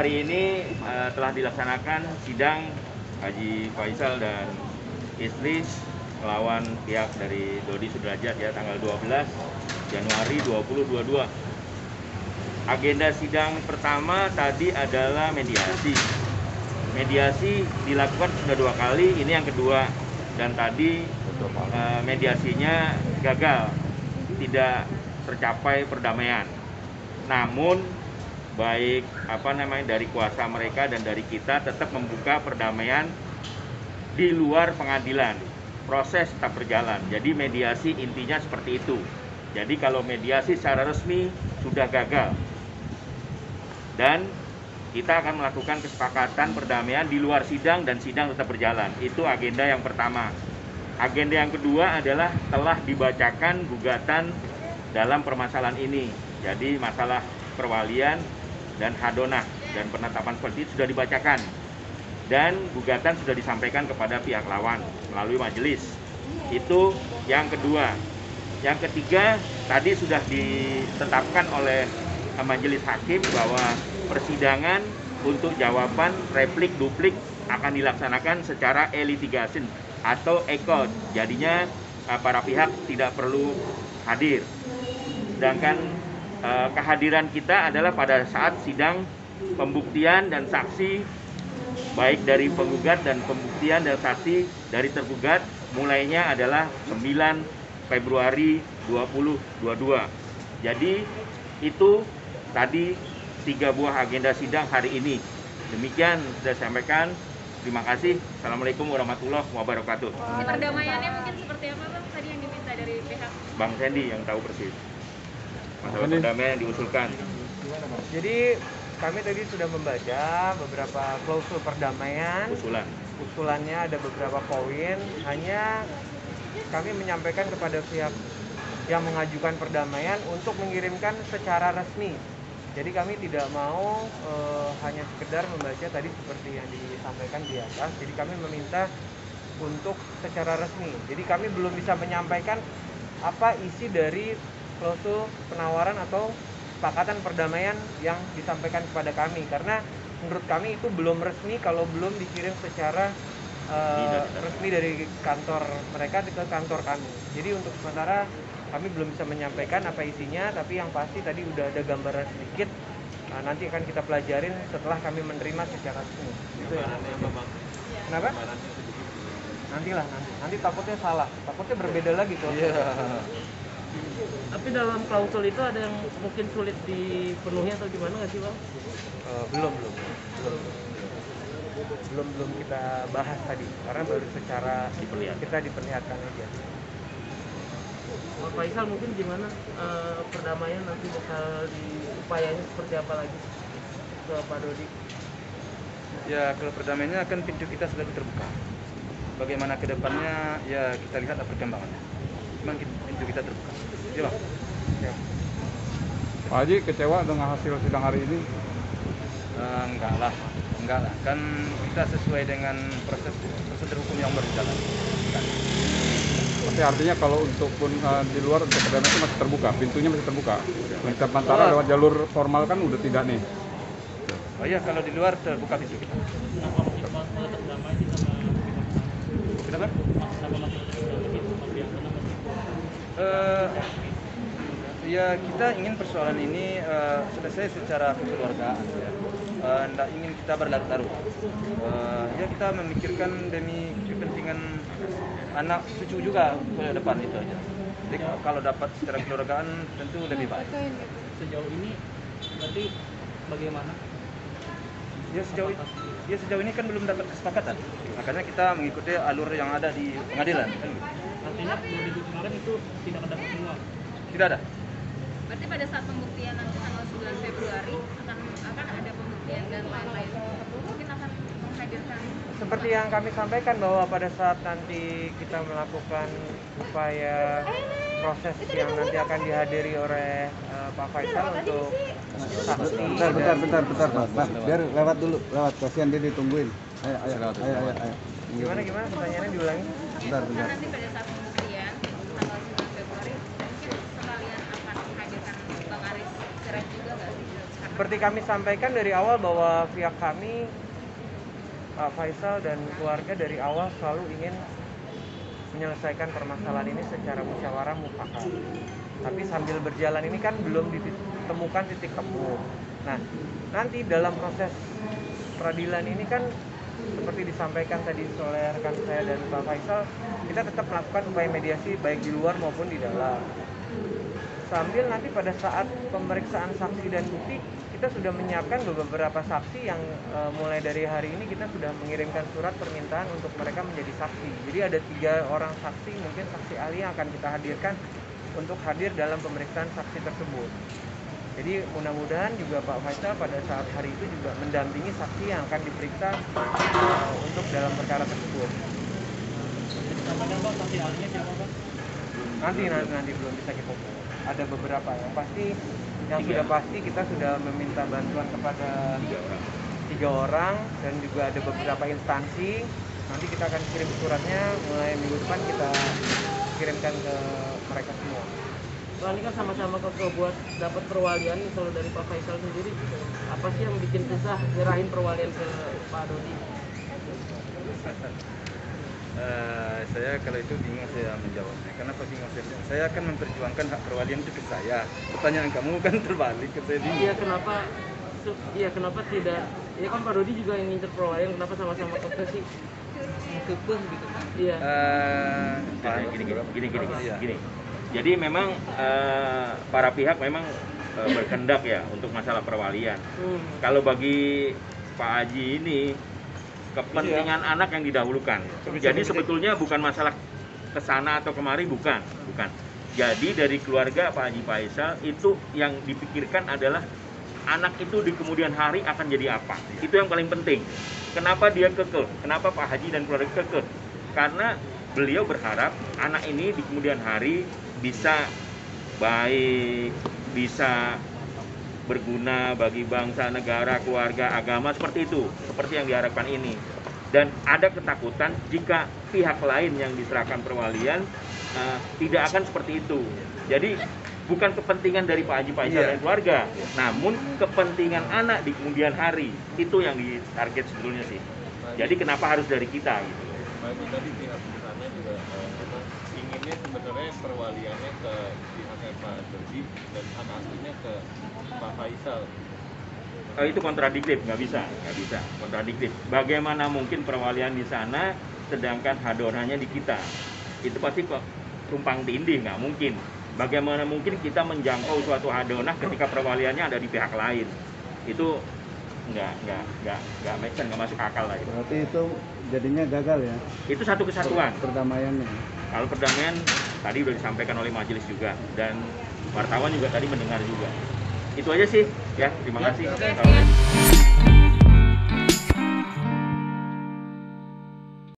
hari ini telah dilaksanakan sidang Haji Faisal dan istri melawan pihak dari Dodi Sudrajat ya, tanggal 12 Januari 2022. Agenda sidang pertama tadi adalah mediasi. Mediasi dilakukan sudah 2 kali, ini yang kedua. Dan tadi mediasinya gagal, tidak tercapai perdamaian. Namun baik dari kuasa mereka dan dari kita tetap membuka perdamaian di luar pengadilan. Proses tetap berjalan. Jadi mediasi intinya seperti itu. Jadi kalau mediasi secara resmi sudah gagal. Dan kita akan melakukan kesepakatan perdamaian di luar sidang dan sidang tetap berjalan. Itu agenda yang pertama. Agenda yang kedua adalah telah dibacakan gugatan dalam permasalahan ini. Jadi masalah perwalian dan hadonah dan penetapan seperti itu sudah dibacakan. Dan gugatan sudah disampaikan kepada pihak lawan melalui majelis. Itu yang kedua. Yang ketiga, tadi sudah ditetapkan oleh majelis hakim bahwa persidangan untuk jawaban replik duplik akan dilaksanakan secara e-litigation atau e-court. Jadinya para pihak tidak perlu hadir. Sedangkan kehadiran kita adalah pada saat sidang pembuktian dan saksi baik dari penggugat dan pembuktian dan saksi dari tergugat mulainya adalah 9 Februari 2022. Jadi itu tadi 3 buah agenda sidang hari ini. Demikian sudah saya sampaikan. Terima kasih. Assalamualaikum warahmatullahi wabarakatuh. Perdamaiannya mungkin seperti apa Bang tadi yang diminta dari pihak Bang Sandy yang tahu persis masalah perdamaian yang diusulkan. Jadi kami tadi sudah membaca beberapa klausul perdamaian. Usulannya ada beberapa poin. Hanya kami menyampaikan kepada pihak yang mengajukan perdamaian untuk mengirimkan secara resmi. Jadi kami tidak mau hanya sekedar membaca tadi seperti yang disampaikan di atas. Jadi kami meminta untuk secara resmi. Jadi kami belum bisa menyampaikan apa isi dari klausul penawaran atau kesepakatan perdamaian yang disampaikan kepada kami. Karena menurut kami itu belum resmi kalau belum dikirim secara resmi dari kantor mereka ke kantor kami. Jadi untuk sementara kami belum bisa menyampaikan apa isinya, tapi yang pasti tadi udah ada gambaran sedikit. Nanti akan kita pelajarin setelah kami menerima secara resmi. Itu ya. Kenapa? Nanti takutnya salah, takutnya berbeda lagi tuh. Tapi dalam klausul itu ada yang mungkin sulit dipenuhi atau gimana nggak sih Bang? Belum kita bahas tadi, karena baru secara kita diperlihatkan aja. Pak Faisal mungkin gimana perdamaian nanti bakal diupayanya seperti apa lagi ke Pak Dodi? Ya kalau perdamaiannya kan pintu kita selalu terbuka. Bagaimana ke depannya ya kita lihat perkembangannya. Cuman pintu kita terbuka. Ya Bang. Ya. Pak Haji kecewa dengan hasil sidang hari ini? Enggak lah. Kan kita sesuai dengan prosedur hukum yang berjalan. Tapi artinya kalau untuk pun di luar untuk perdamaian itu masih terbuka, pintunya masih terbuka. Lintas Mantara lewat jalur formal kan udah tidak nih. Oh iya, kalau di luar terbuka pintu kita. Kenapa? Ya kita ingin persoalan ini selesai secara kekeluargaan ya. Tidak ingin kita berlarut-larut. Ya kita memikirkan demi kepentingan anak cucu juga ke depan itu aja. Jadi kalau dapat secara kekeluargaan tentu lebih baik. Sejauh ini berarti bagaimana? Ya sejauh ini kan belum dapat kesepakatan. Makanya kita mengikuti alur yang ada di pengadilan. Artinya di kemarin itu tidak ada semua. Tidak ada. berarti pada saat pembuktian nanti tanggal 9 Februari akan ada pembuktian dan lain-lain. Mungkin akan menghadirkan seperti yang kami sampaikan bahwa pada saat nanti kita melakukan upaya proses yang nanti akan dihadiri oleh Pak Faisal untuk saksi. Bentar, Pak. Biar lewat dulu, kasihan dia ditungguin. Ayo. Gimana pertanyaannya diulangi? Bentar. Nanti pada saat pembuktian tanggal 9 Februari mungkin sekalian akan menghadirkan Bang Aris Sirait juga nggak sih? Karena seperti kami sampaikan dari awal bahwa pihak kami, Pak Faisal dan keluarga dari awal selalu ingin menyelesaikan permasalahan ini secara musyawarah mufakat. Tapi sambil berjalan ini kan belum ditemukan titik temu. Nah, nanti dalam proses peradilan ini kan seperti disampaikan tadi oleh rekan saya dan Pak Faisal, kita tetap melakukan upaya mediasi baik di luar maupun di dalam. Sambil nanti pada saat pemeriksaan saksi dan bukti, kita sudah menyiapkan beberapa saksi yang mulai dari hari ini kita sudah mengirimkan surat permintaan untuk mereka menjadi saksi. Jadi ada 3 orang saksi, mungkin saksi ahli yang akan kita hadirkan untuk hadir dalam pemeriksaan saksi tersebut. Jadi mudah-mudahan juga Pak Faisal pada saat hari itu juga mendampingi saksi yang akan diperiksa untuk dalam perkara tersebut. Sampaikan Pak, saksi ahlinya siapa Pak? Nanti belum bisa kita tahu. Ada beberapa yang pasti, yang sudah pasti kita sudah meminta bantuan kepada 3 orang dan juga ada beberapa instansi. Nanti kita akan kirim suratnya mulai minggu depan, kita kirimkan ke mereka semua. Pak, ini kan sama-sama buat dapat perwalian kalau dari Pak Faisal sendiri, apa sih yang bikin susah nyerahin perwalian ke Pak Dodi? Saya kalau itu bingung saya menjawabnya. Kenapa bingung saya akan memperjuangkan hak perwalian itu ke saya. Pertanyaan kamu kan terbalik ke saya bingung. Kenapa tidak? Ya kan Pak Dodi juga yang ngincer perwalian, kenapa sama-sama kekeh sih? Kekeh gitu. Iya. Gini. Jadi memang para pihak memang berkehendak ya untuk masalah perwalian. Kalau bagi Pak Haji ini kepentingan anak yang didahulukan. Jadi sebetulnya bukan masalah kesana atau kemari, bukan. Jadi dari keluarga Pak Haji Faisal itu yang dipikirkan adalah anak itu di kemudian hari akan jadi apa. Itu yang paling penting. Kenapa dia kekeh? Kenapa Pak Haji dan keluarga kekeh? Karena beliau berharap anak ini di kemudian hari bisa baik, bisa berguna bagi bangsa, negara, keluarga, agama, seperti itu, seperti yang diharapkan ini. Dan ada ketakutan jika pihak lain yang diserahkan perwalian tidak akan seperti itu. Jadi bukan kepentingan dari Pak Haji Faisal dan keluarga, namun kepentingan anak di kemudian hari, itu yang ditarget sebetulnya sih. Jadi kenapa harus dari kita gitu. Pak Haji, tadi pihak di sana juga inginnya sebenarnya perwaliannya ke pihaknya Pak Dodi dan hak aslinya ke Pak Faisal. Itu kontradiktif, nggak bisa, kontradiktif. Bagaimana mungkin perwalian di sana, sedangkan hadonanya di kita? Itu pasti kok tumpang tindih, nggak mungkin. Bagaimana mungkin kita menjangkau suatu hadonah ketika perwaliannya ada di pihak lain? Itu nggak make sense, nggak masuk akal lah. Berarti itu jadinya gagal ya? Itu satu kesatuan. Perdamaiannya. Kalau perdamaian tadi udah disampaikan oleh majelis juga dan wartawan juga tadi mendengar juga. Itu aja sih ya, terima kasih.